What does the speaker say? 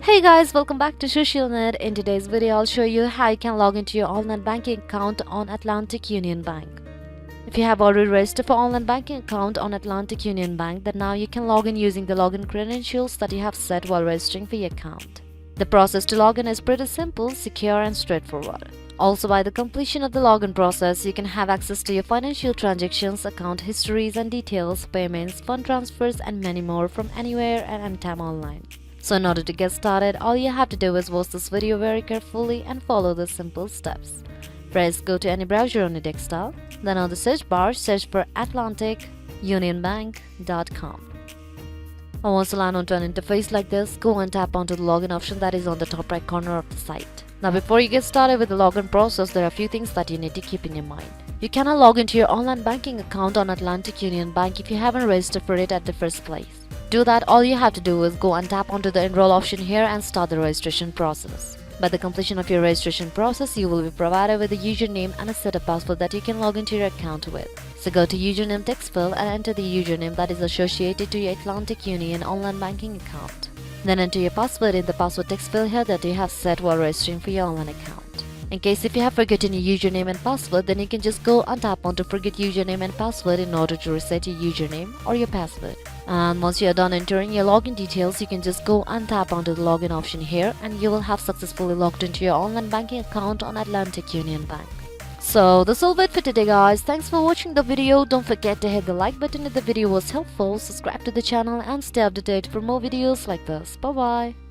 Hey guys, welcome back to SocialNet. In today's video, I'll show you how you can log into your online banking account on Atlantic Union Bank. If you have already registered for online banking account on Atlantic Union Bank, then now you can log in using the login credentials that you have set while registering for your account. The process to log in is pretty simple, secure and straightforward. Also, by the completion of the login process, you can have access to your financial transactions, account histories and details, payments, fund transfers and many more from anywhere and anytime online. So in order to get started, all you have to do is watch this video very carefully and follow the simple steps. First, go to any browser on your desktop. Then on the search bar, search for atlanticunionbank.com. And once you land onto an interface like this, go and tap onto the login option that is on the top right corner of the site. Now before you get started with the login process, there are a few things that you need to keep in your mind. You cannot log into your online banking account on Atlantic Union Bank if you haven't registered for it at the first place. To do that, all you have to do is go and tap onto the enroll option here and start the registration process. By the completion of your registration process, you will be provided with a username and a set of password that you can log into your account with. So go to username text field and enter the username that is associated to your Atlantic Union online banking account. Then enter your password in the password text field here that you have set while registering for your online account. In case if you have forgotten your username and password, then you can just go and tap on to forget username and password in order to reset your username or your password. And once you are done entering your login details, you can just go and tap onto the login option here and you will have successfully logged into your online banking account on Atlantic Union Bank. So this will be it for today guys. Thanks for watching the video. Don't forget to hit the like button if the video was helpful, subscribe to the channel and stay updated for more videos like this. Bye bye.